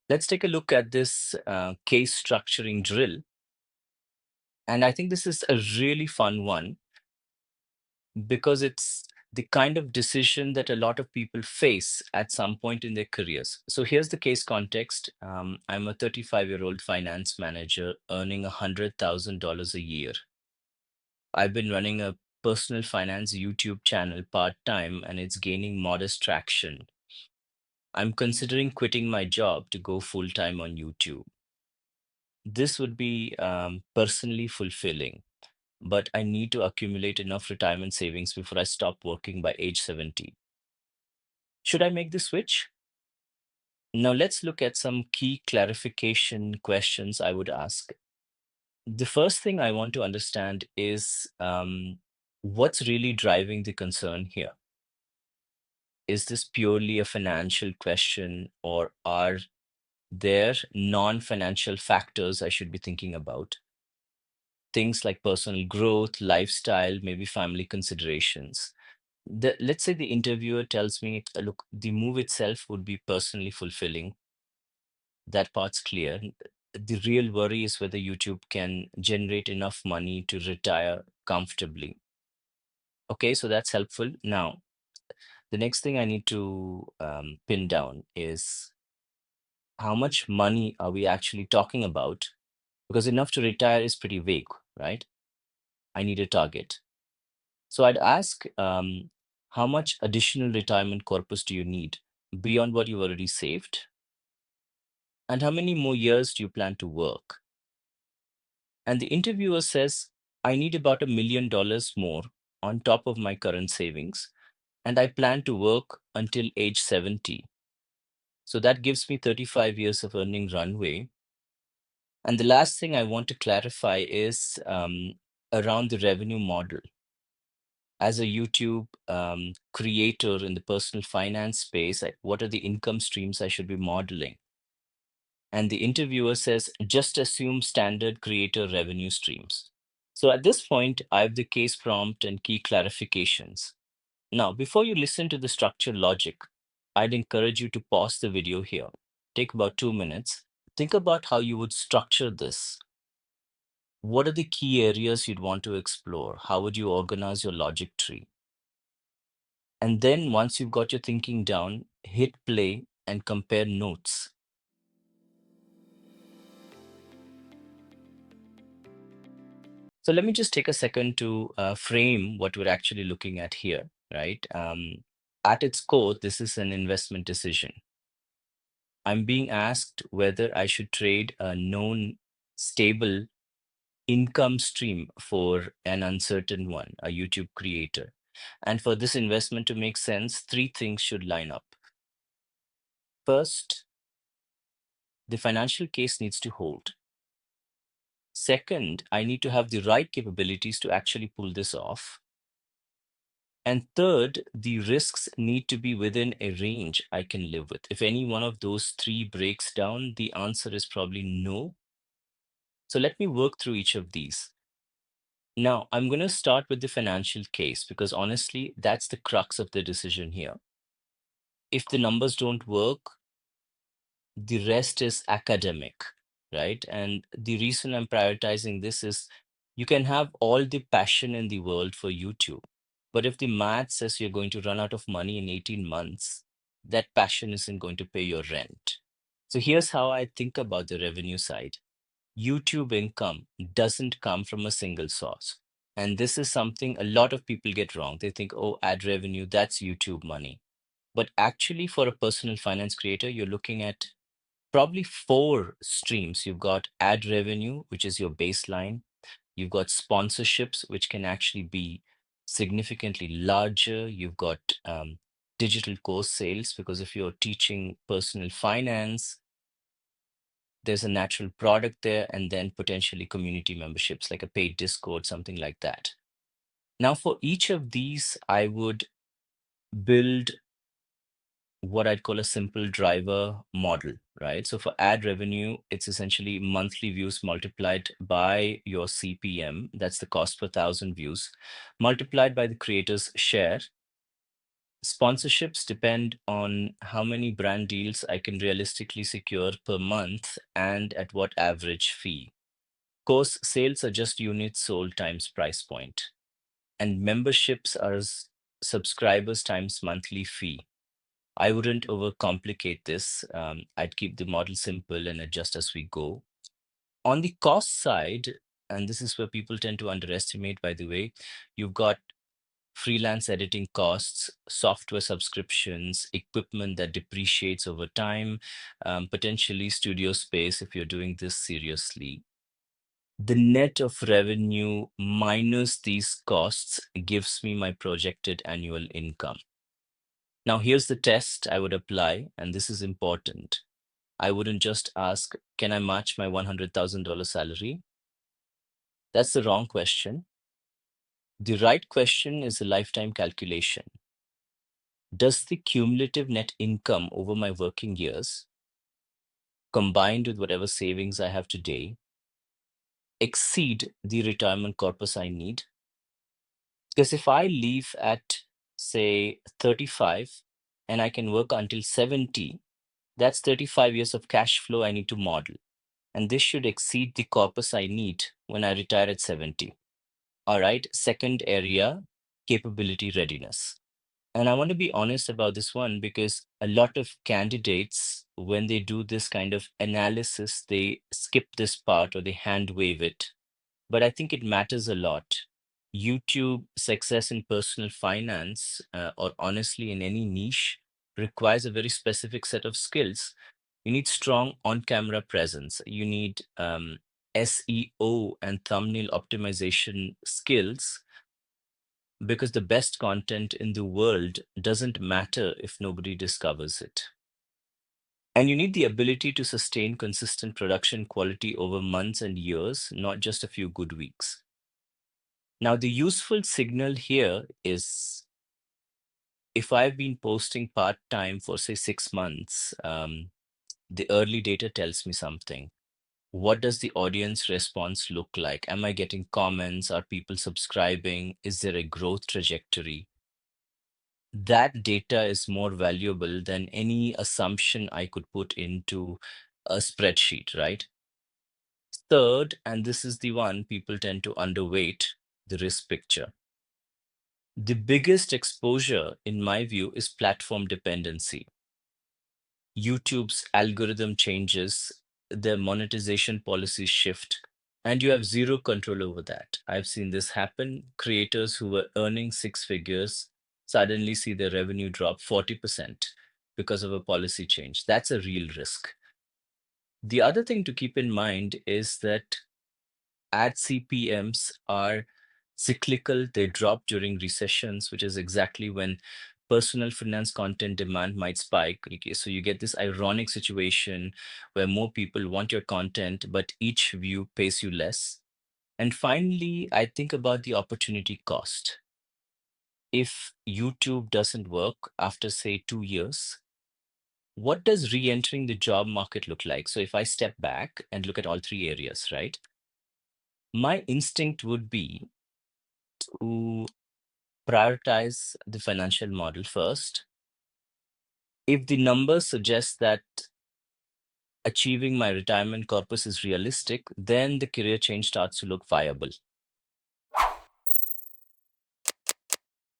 Let's take a look at this case structuring drill. And I think this is a really fun one because it's the kind of decision that a lot of people face at some point in their careers. So here's the case context. I'm a 35-year-old finance manager earning $100,000 a year. I've been running a personal finance YouTube channel part-time and it's gaining modest traction. I'm considering quitting my job to go full-time on YouTube. This would be personally fulfilling, but I need to accumulate enough retirement savings before I stop working by age 70. Should I make the switch? Now, let's look at some key clarification questions I would ask. The first thing I want to understand is what's really driving the concern here? Is this purely a financial question, or are there non-financial factors I should be thinking about? Things like personal growth, lifestyle, maybe family considerations. Let's say the interviewer tells me, look, the move itself would be personally fulfilling. That part's clear. The real worry is whether YouTube can generate enough money to retire comfortably. Okay, so that's helpful. Now, the next thing I need to pin down is how much money are we actually talking about? Because enough to retire is pretty vague, right? I need a target. So I'd ask, how much additional retirement corpus do you need beyond what you've already saved? And how many more years do you plan to work? And the interviewer says, I need about $1 million more on top of my current savings, and I plan to work until age 70. So that gives me 35 years of earning runway. And the last thing I want to clarify is around the revenue model. As a YouTube creator in the personal finance space, what are the income streams I should be modeling? And the interviewer says, just assume standard creator revenue streams. So at this point, I have the case prompt and key clarifications. Now, before you listen to the structured logic, I'd encourage you to pause the video here. Take about 2 minutes. Think about how you would structure this. What are the key areas you'd want to explore? How would you organize your logic tree? And then once you've got your thinking down, hit play and compare notes. So let me just take a second to frame what we're actually looking at here, right? At its core, this is an investment decision. I'm being asked whether I should trade a known stable income stream for an uncertain one, a YouTube creator. And for this investment to make sense, three things should line up. First, the financial case needs to hold. Second, I need to have the right capabilities to actually pull this off. And third, the risks need to be within a range I can live with. If any one of those three breaks down, the answer is probably no. So let me work through each of these. Now, I'm going to start with the financial case because honestly, that's the crux of the decision here. If the numbers don't work, the rest is academic, right? And the reason I'm prioritizing this is you can have all the passion in the world for YouTube, but if the math says you're going to run out of money in 18 months, that passion isn't going to pay your rent. So here's how I think about the revenue side. YouTube income doesn't come from a single source. And this is something a lot of people get wrong. They think, oh, ad revenue, that's YouTube money. But actually, for a personal finance creator, you're looking at probably four streams. You've got ad revenue, which is your baseline. You've got sponsorships, which can actually be significantly larger. You've got digital course sales, because if you're teaching personal finance, there's a natural product there, and then potentially community memberships, like a paid Discord, something like that. Now, for each of these, I would build what I'd call a simple driver model, right? So for ad revenue, it's essentially monthly views multiplied by your CPM. That's the cost per thousand views, multiplied by the creator's share. Sponsorships depend on how many brand deals I can realistically secure per month and at what average fee. Course sales are just units sold times price point, and memberships are subscribers times monthly fee. I wouldn't overcomplicate this. I'd keep the model simple and adjust as we go. On the cost side, and this is where people tend to underestimate, by the way, you've got freelance editing costs, software subscriptions, equipment that depreciates over time, potentially studio space if you're doing this seriously. The net of revenue minus these costs gives me my projected annual income. Now, here's the test I would apply, and this is important. I wouldn't just ask, can I match my $100,000 salary? That's the wrong question. The right question is a lifetime calculation. Does the cumulative net income over my working years, combined with whatever savings I have today, exceed the retirement corpus I need? Because if I leave at, say, 35 and I can work until 70, that's 35 years of cash flow I need to model. And this should exceed the corpus I need when I retire at 70. All right. Second area, capability readiness. And I want to be honest about this one because a lot of candidates, when they do this kind of analysis, they skip this part or they hand wave it. But I think it matters a lot. YouTube success in personal finance, or honestly in any niche, requires a very specific set of skills. You need strong on camera presence, you need SEO and thumbnail optimization skills because the best content in the world doesn't matter if nobody discovers it. And you need the ability to sustain consistent production quality over months and years, not just a few good weeks. Now, the useful signal here is if I've been posting part time for, say, 6 months, the early data tells me something. What does the audience response look like? Am I getting comments? Are people subscribing? Is there a growth trajectory? That data is more valuable than any assumption I could put into a spreadsheet, right? Third, and this is the one people tend to underweight, the risk picture. The biggest exposure, in my view, is platform dependency. YouTube's algorithm changes, their monetization policies shift, and you have zero control over that. I've seen this happen. Creators who were earning six figures suddenly see their revenue drop 40% because of a policy change. That's a real risk. The other thing to keep in mind is that ad CPMs are cyclical. They drop during recessions, which is exactly when personal finance content demand might spike. Okay, so you get this ironic situation where more people want your content, but each view pays you less. And finally, I think about the opportunity cost. If YouTube doesn't work after, say, 2 years, what does re-entering the job market look like? So if I step back and look at all three areas, right? My instinct would be to prioritize the financial model first. If the numbers suggest that achieving my retirement corpus is realistic, then the career change starts to look viable.